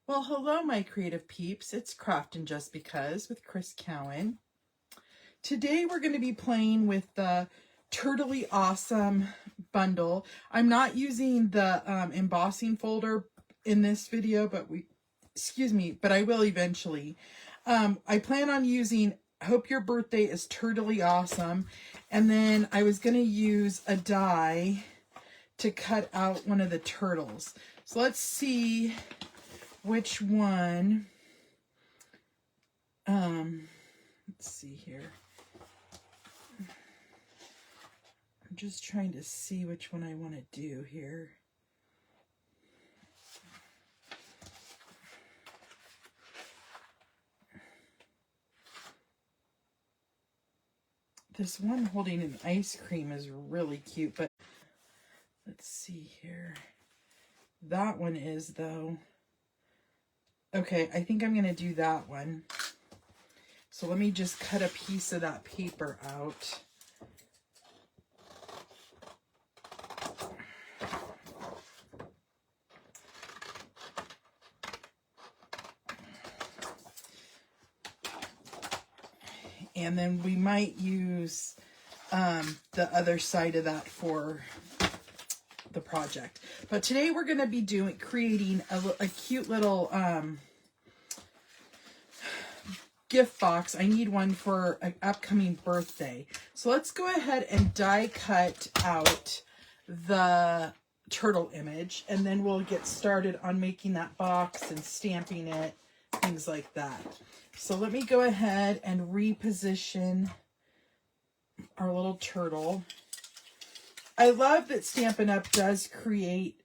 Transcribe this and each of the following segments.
Well, hello, my creative peeps. It's Craftin' Just Because with Chris Cowan. Today we're going to be playing with the Turtley Awesome bundle. I'm not using the embossing folder in this video, but I will eventually. I plan on using Hope Your Birthday is Turtley Awesome, and then I was going to use a die to cut out one of the turtles. So let's see which one. Let's see here. I'm just trying to see which one I want to do here. This one holding an ice cream is really cute, but let's see here. That one is, though. Okay, I think I'm going to do that one. So let me just cut a piece of that paper out. And then we might use the other side of that for the project. But today we're going to be creating a cute little gift box. I need one for an upcoming birthday. So let's go ahead and die cut out the turtle image, and then we'll get started on making that box and stamping it, things like that. So let me go ahead and reposition our little turtle. I love that Stampin' Up! Does create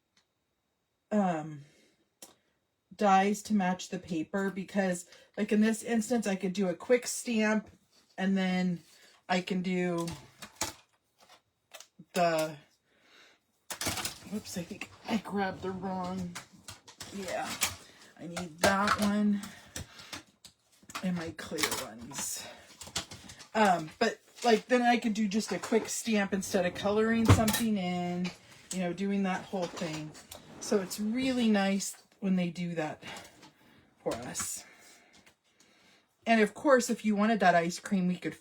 dies to match the paper, because like in this instance I could do a quick stamp and then I can do the, whoops, I think I grabbed the wrong, yeah, I need that one and my clear ones. But like then I could do just a quick stamp instead of coloring something in, you know, doing that whole thing. So it's really nice when they do that for us. And of course, if you wanted that ice cream, we could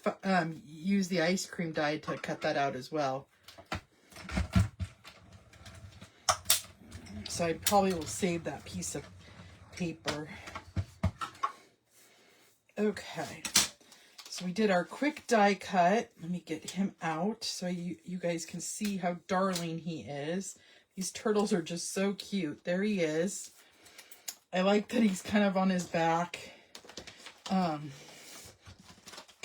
use the ice cream die to cut that out as well. So I probably will save that piece of paper. Okay, so we did our quick die cut. Let me get him out so you guys can see how darling he is. These turtles are just so cute. There he is. I like that he's kind of on his back. Kind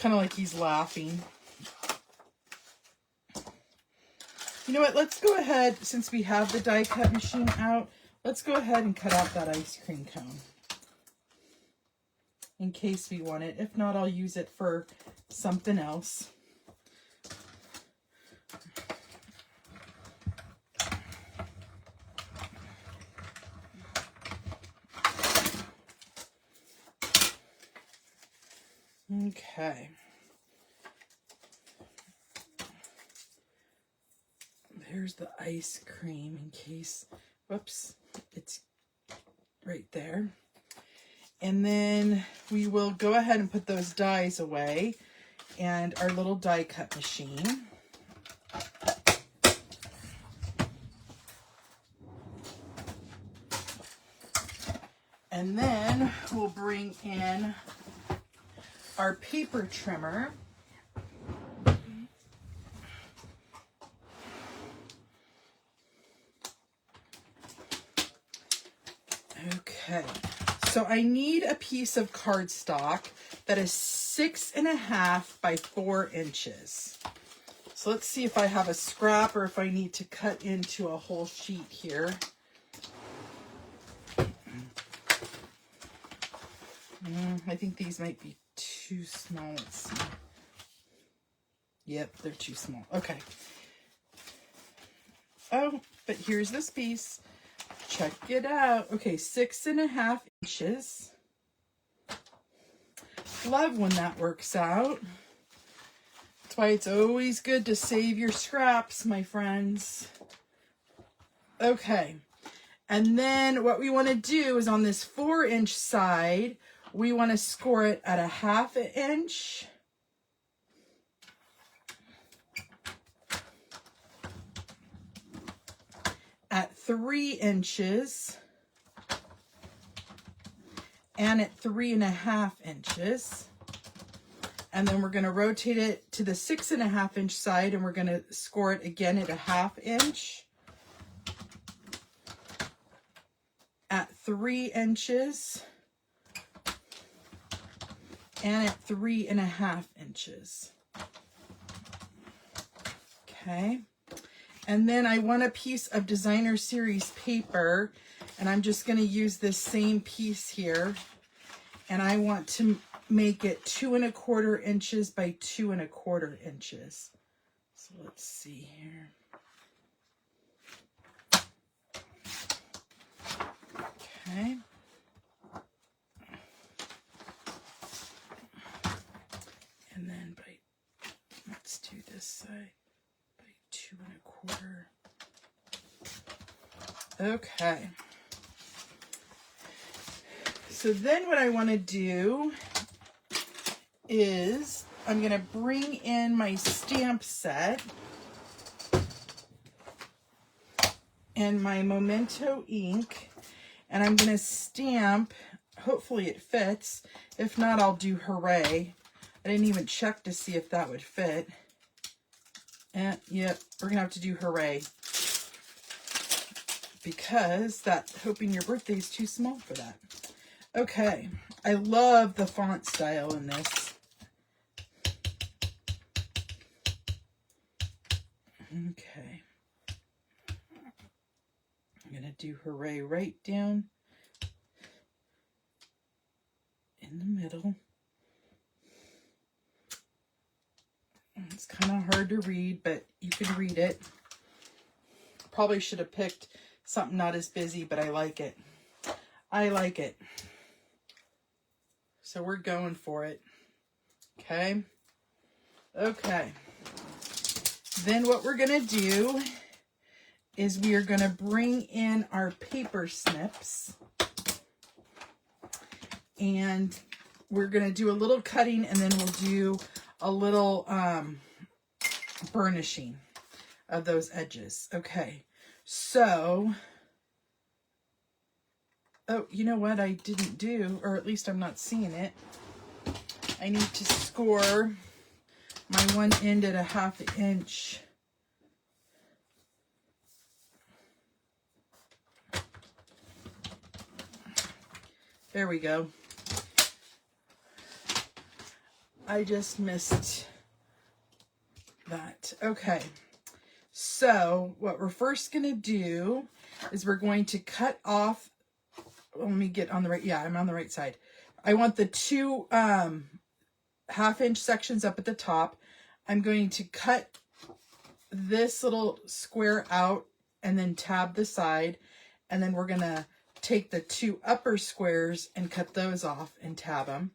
of like he's laughing. You know what? Let's go ahead, since we have the die cut machine out, let's go ahead and cut out that ice cream cone. In case we want it. If not, I'll use it for something else. Okay. There's the ice cream in case, whoops, it's right there. And then we will go ahead and put those dies away and our little die cut machine. And then we'll bring in our paper trimmer. Okay. So I need a piece of cardstock that is 6.5 by 4 inches. So let's see if I have a scrap or if I need to cut into a whole sheet here. I think these might be too small. Let's see. Yep, they're too small. Okay. Oh, but here's this piece. Check it out. Okay, 6.5 inches. Love when that works out. That's why it's always good to save your scraps, my friends. Okay, And then what we want to do is on this 4-inch side, we want to score it at a 1/2 inch. At 3 inches. And at 3.5 inches. And then we're going to rotate it to the 6.5 inch side, and we're going to score it again at a 1/2 inch. At 3 inches. And at 3.5 inches. Okay. And then I want a piece of Designer Series paper, and I'm just going to use this same piece here. And I want to make it 2¼ inches by 2¼ inches. So let's see here. Okay. And then let's do this side by 2¼ Okay. So then what I want to do is I'm going to bring in my stamp set and my Memento ink, and I'm going to stamp. Hopefully it fits. If not, I'll do Hooray. I didn't even check to see if that would fit. And yep, we're going to have to do Hooray. Because that Hoping Your Birthday is too small for that. Okay, I love the font style in this. Okay. I'm going to do Hooray right down in the middle. It's kind of hard to read, but you can read it. Probably should have picked something not as busy, but I like it. I like it. So we're going for it. Okay. Okay. Then what we're going to do is we are going to bring in our paper snips. And we're going to do a little cutting, and then we'll do a little burnishing of those edges. Okay. So, oh, you know what I didn't do, or at least I'm not seeing it. I need to score my one end at a 1/2 inch. There we go. I just missed that. Okay. So what we're first going to do is we're going to cut off. Let me get on the right. Yeah, I'm on the right side. I want the two 1/2 inch sections up at the top. I'm going to cut this little square out and then tab the side. And then we're going to take the two upper squares and cut those off and tab them.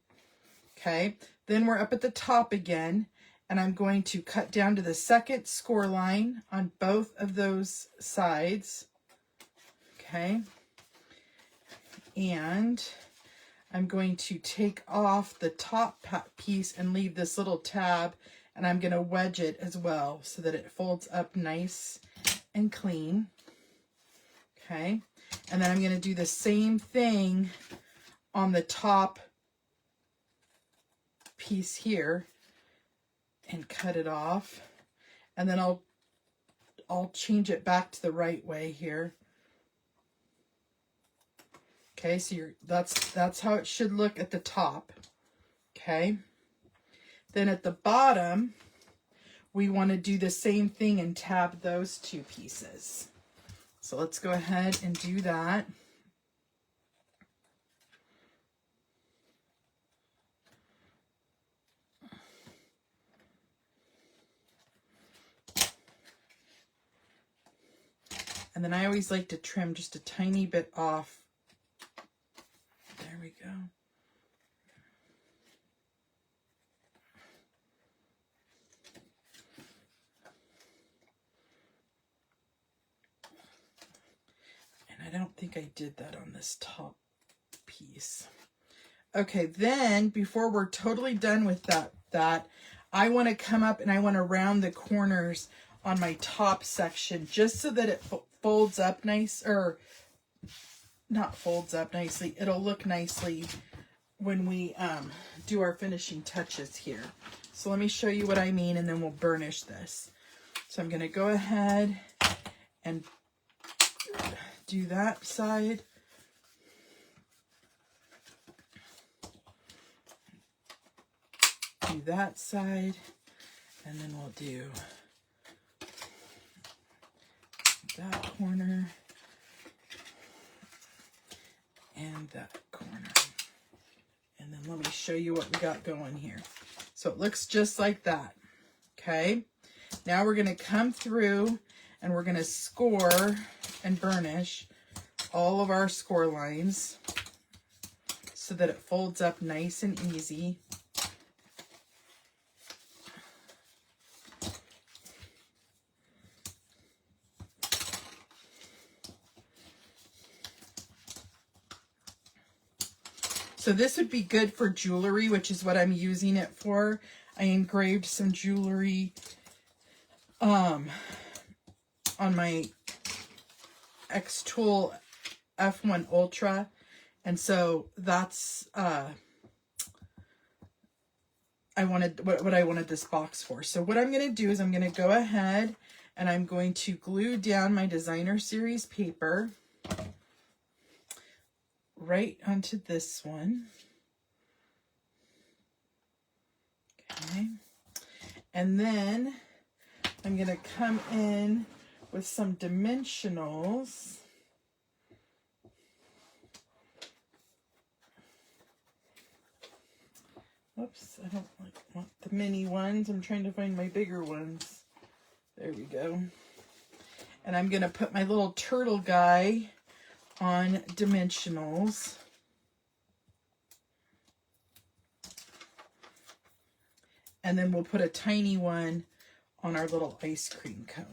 Okay. Then we're up at the top again. And I'm going to cut down to the second score line on both of those sides. Okay. And I'm going to take off the top piece and leave this little tab, and I'm going to wedge it as well so that it folds up nice and clean. Okay. And then I'm going to do the same thing on the top piece here and cut it off. And then I'll change it back to the right way here. Okay, so that's how it should look at the top. Okay. Then at the bottom, we want to do the same thing and tab those two pieces. So let's go ahead and do that. And then I always like to trim just a tiny bit off. There we go. And I don't think I did that on this top piece. Okay, then before we're totally done with that, I want to come up and I want to round the corners on my top section just so that it folds up nice, or not folds up nicely. It'll look nicely when we do our finishing touches here. So let me show you what I mean, and then we'll burnish this. So I'm going to go ahead and do that side. Do that side, and then we'll do that corner and that corner. And then let me show you what we got going here. So it looks just like that. Okay. Now we're going to come through and we're going to score and burnish all of our score lines so that it folds up nice and easy. So this would be good for jewelry, which is what I'm using it for. I engraved some jewelry on my Xtool F1 Ultra. And so that's I wanted what I wanted this box for. So what I'm going to do is I'm going to go ahead and I'm going to glue down my Designer Series paper right onto this one. Okay. And then I'm going to come in with some dimensionals. Oops, I don't want the mini ones. I'm trying to find my bigger ones. There we go. And I'm going to put my little turtle guy on dimensionals. And then we'll put a tiny one on our little ice cream cone.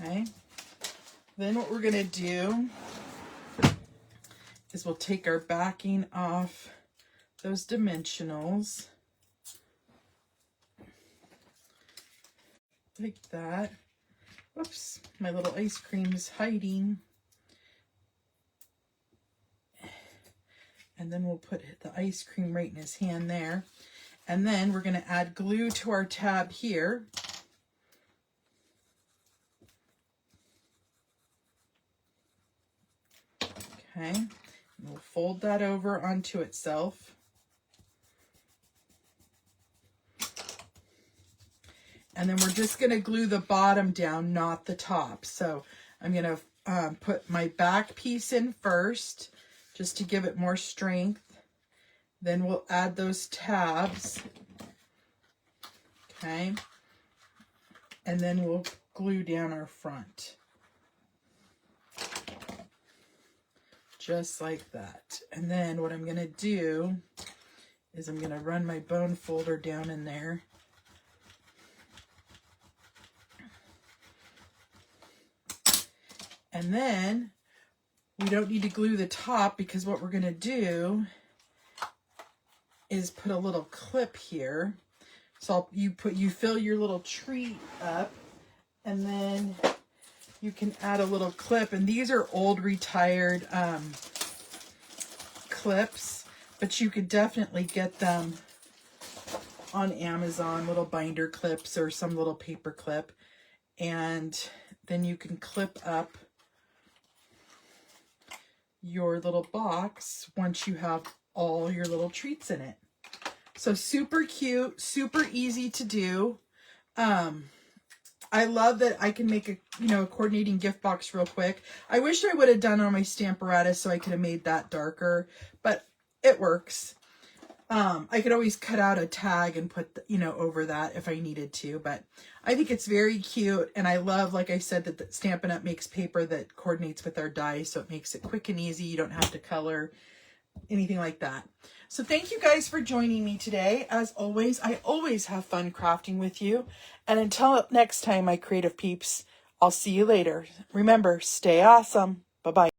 Okay. Then what we're going to do is we'll take our backing off those dimensionals. Like that. Whoops, my little ice cream is hiding. And then we'll put the ice cream right in his hand there. And then we're going to add glue to our tab here. Okay, and we'll fold that over onto itself. And then we're just going to glue the bottom down, not the top. So I'm going to put my back piece in first, just to give it more strength. Then we'll add those tabs. Okay. And then we'll glue down our front. Just like that. And then what I'm going to do is I'm going to run my bone folder down in there. And then we don't need to glue the top, because what we're going to do is put a little clip here. So you fill your little tree up, and then you can add a little clip. And these are old retired clips, but you could definitely get them on Amazon, little binder clips or some little paper clip. And then you can clip up your little box once you have all your little treats in it. So super cute, super easy to do. I love that I can make a coordinating gift box real quick. I wish I would have done it on my Stamparatus so I could have made that darker, but it works. I could always cut out a tag and put over that if I needed to, but I think it's very cute. And I love, like I said, that Stampin' Up! Makes paper that coordinates with our die, so it makes it quick and easy. You don't have to color, anything like that. So thank you guys for joining me today. As always, I always have fun crafting with you. And until next time, my creative peeps, I'll see you later. Remember, stay awesome. Bye-bye.